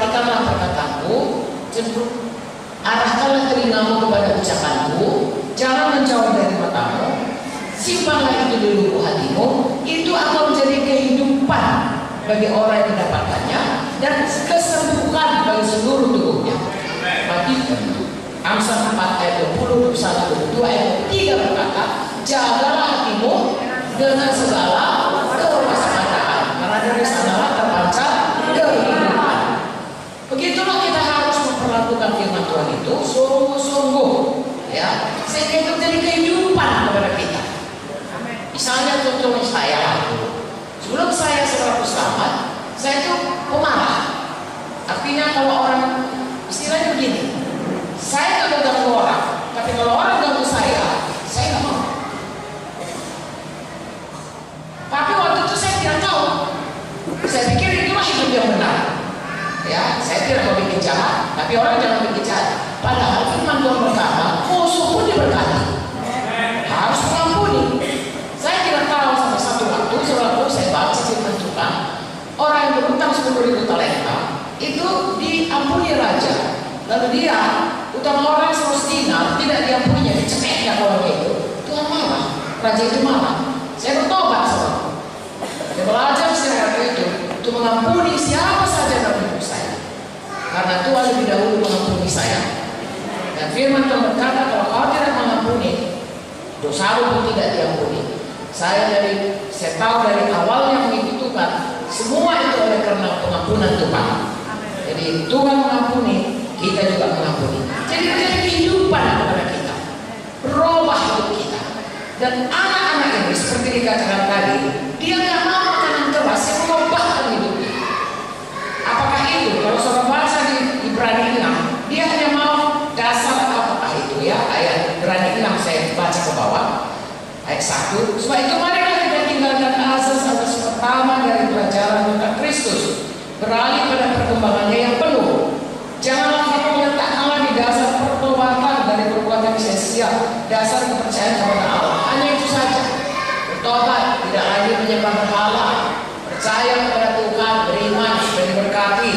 perhatikanlah perkataanku, arahkanlah telingamu kepada ucapanku, jangan menjauh dari matamu, simpanlah itu di lubuk hatimu, itu akan menjadi kehidupan bagi orang yang mendapatkannya dan kesembuhan bagi seluruh tubuhnya. Amsal 4 ayat 20, 21, 22 ayat 3 berkata, jagalah hatimu dengan segala kewaspadaan, karena dari sanalah terpancar kehidupan. Begitulah kita harus memperlakukan firman Tuhan itu sungguh-sungguh, ya, sehingga itu menjadi kehidupan kepada kita. Misalnya contohnya saya, sebelum saya 100 selamat, saya itu pemarah. Artinya kalau orang, istilahnya begini, saya tidak ganggu orang, tapi kalau orang ganggu saya nggak mau. Tapi waktu itu saya tidak tahu, saya pikir itulah hidup yang benar. Ya, saya tidak mau bikin jahat, tapi orang jangan bikin jahat. Padahal firman Tuhan berkata, musuh pun diberkati, harus mengampuni. Saya tidak tahu sampai satu waktu, sebelum saya baca firman Tuhan, orang yang berutang 10.000 talenta itu diampuni raja, lalu dia utang orang 100 dinar tidak diampuninya, dicekeknya kalau itu. Tuhan marah, raja itu marah. Saya bertobat soalnya. Saya belajar secara itu untuk mengampuni siapa saja dalam hidup saya, karena Tuhan lebih dahulu mengampuni saya. Dan firman Tuhan berkata, kalau kau tidak mengampuni, dosamu pun tidak diampuni. Saya tahu dari awalnya mengikuti Tuhan, semua itu oleh karena pengampunan Tuhan. Jadi Tuhan mengampuni, kita juga mengampuni. Jadi menjadi kehidupan kepada kita, berubah hidup kita. Dan anak-anak ini seperti dikatakan tadi, dia nggak mau makanan keras yang mengubahkan hidupnya. Apakah itu? Kalau saudara baca di Ibrani 6, dia hanya mau dasar apakah itu ya, ayat Ibrani 6 saya baca ke bawah, ayat 1. Sebab itu marilah kita tinggalkan asas-asas pertama dari pelajaran tentang Kristus, beralih pada perkembangannya yang penuh. Janganlah kita meletakkanlah di dasar pertobatan dari perbuatan sia-sia, dasar kepercayaan kepada Allah. Hanya itu saja. Bertobat, tidak lagi menyembah berhala, percaya kepada Tuhan, beriman supaya diberkati.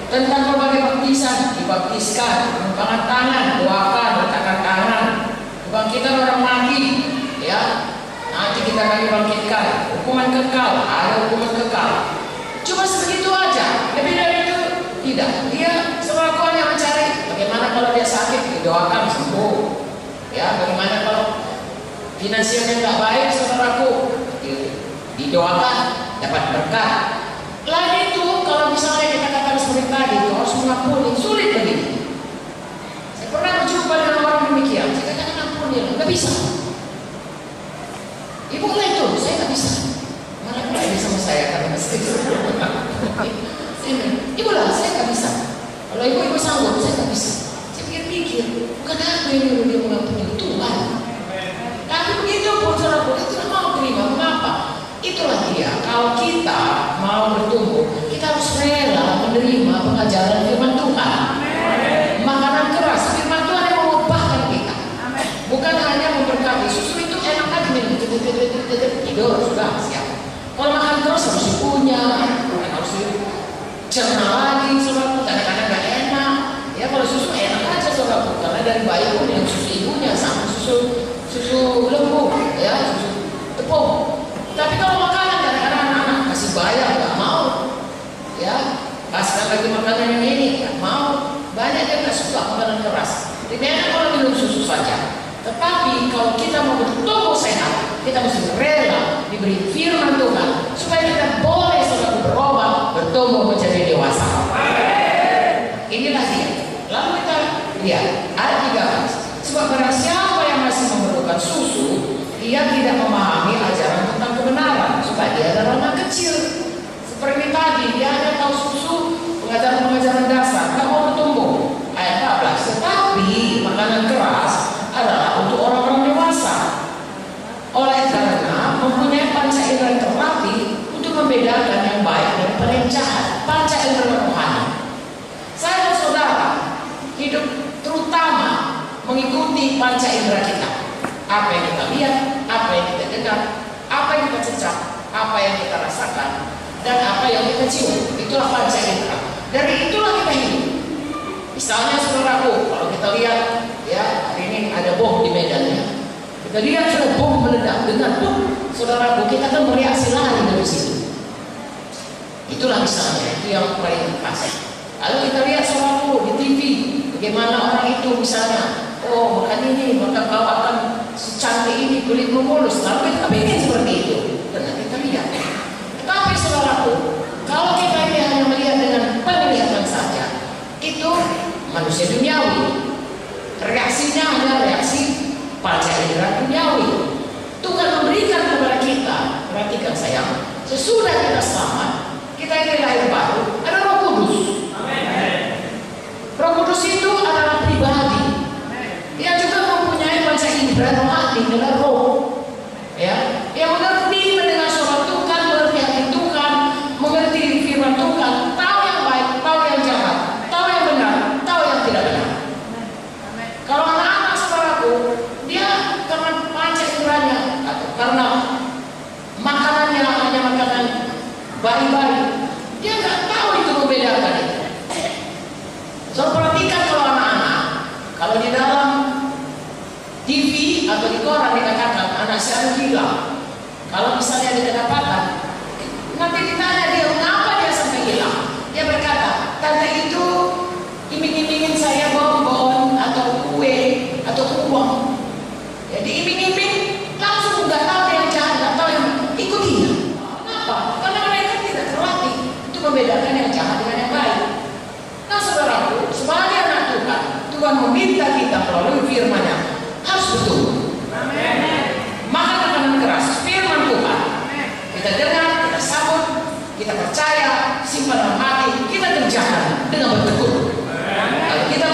Tentang berbagai baptisan, dibaptiskan, penumpangan tangan, doakan, letakkan tangan, kebangkitan orang mati, ya. Nanti kita akan dibangkitkan. Hukuman kekal, ada hukuman kekal. Cuma sebegitu aja. Lebih dari itu tidak. Dia selakuannya mencari bagaimana kalau dia sakit, didoakan sembuh. Ya, bagaimana kalau finansialnya nggak baik, saudaraku, didoakan dapat berkah. Lain itu kalau misalnya kita katakan seperti tadi, harus mengampuni, sulit begini. Saya pernah berjumpa dengan orang demikian, saya katakan ampuni, nggak bisa. Ibu lah itu, saya nggak bisa. Mana mulai sama saya karena mesti. Ibu lah, saya nggak bisa. Kalau ibu sanggup, saya nggak bisa. Saya pikir-pikir, bukan aku yang nyuruh dia mengampuni, Tuhan. Tapi begitu pun saudara, kita tidak mau terima. Mengapa? Itulah dia. Kalau kita mau bertumbuh, kita harus rela menerima pengajaran firman Tuhan. Makanan keras, firman Tuhan yang mengubahkan kita. Bukan hanya memberkati. Susu itu enak aja minum, tidur sudah siap. Kalau makan terus harus dikunyah, harus dicerna lagi, saudara. Kadang-kadang nggak enak. Ya kalau susu enak aja saudara, karena dari bayi pun yang susu ibunya sama susu lembu, ya susu tepung. Tapi kalau makanan kadang-kadang anak-anak kasih bayar nggak mau, ya kasih lagi makanan yang ini nggak mau. Banyak yang nggak suka makanan keras. Lebih enak kalau minum susu saja. Tetapi kalau kita mau bertumbuh sehat, kita mesti rela diberi firman Tuhan supaya kita boleh selalu berubah, bertumbuh menjadi dewasa. Inilah dia. Lalu kita lihat ayat 13. Sebab barang siapa yang masih memerlukan susu, dia tidak memahami ajaran tentang kebenaran, supaya dia adalah anak kecil. Seperti tadi, dia hanya tahu susu, pengajaran-pengajaran dasar, nggak mau bertumbuh. Ayat 14. Tetapi makanan keras adalah untuk orang-orang dewasa. Oleh karena mempunyai panca indera yang terlatih untuk membedakan yang baik daripada yang jahat. Panca indera rohani. Saya dan saudara hidup terutama mengikuti panca indera kita. Apa yang kita lihat, apa yang kita dengar, apa yang kita cecak, apa yang kita rasakan, dan apa yang kita cium. Itulah panca indera. dari itulah kita hidup. Misalnya saudaraku, kalau kita lihat ya hari ini ada bom di Medan ya, kita lihat sudah bom meledak dengan bom, saudaraku kita kan bereaksi lari dari situ. Itulah misalnya, itu yang paling khas. Lalu kita lihat saudaraku di TV, bagaimana orang itu misalnya, oh makan ini, maka kau akan secantik ini, kulitmu mulus. Lalu kita ingin seperti itu, dan kita lihat. Tetapi saudaraku, kalau kita ini hanya melihat dengan penglihatan saja, itu manusia duniawi. Reaksinya adalah reaksi panca indera duniawi. Tuhan memberikan kepada kita, perhatikan sayang, sesudah kita selamat, kita ini lahir baru, ada Roh Kudus. Roh Kudus itu adalah pribadi. Dia juga mempunyai panca indera rohani adalah roh. Ya, yang mengerti mendengar suara Tuhan, mengerti hati Tuhan, mengerti firman Tuhan, tahu yang baik, tahu yang jahat, tahu yang benar, tahu yang tidak benar. Kalau anak-anak saudaraku, dia karena panca inderanya atau karena makanannya hanya makanan bari-bari, dia nggak tahu itu membedakan itu. So perhatikan kalau anak-anak, kalau di dalam TV atau di koran dikatakan anak saya hilang. Kalau misalnya dia dapatkan, nanti ditanya dia mengapa dia sampai hilang. Dia berkata, tante itu iming-imingin saya bonbon atau kue atau uang. Ya diiming-iming, langsung nggak tahu yang jahat, nggak tahu yang ikuti. Kenapa? Karena mereka tidak terlatih untuk membedakan yang jahat dengan yang baik. Nah saudaraku, sebagai anak Tuhan, Tuhan meminta kita melalui firman-Nya harus betul. Amin. Maka tekanan keras firman Tuhan kita dengar, kita sambut, kita percaya, simpan dalam hati, kita kerjakan dengan bertekun. Kalau kita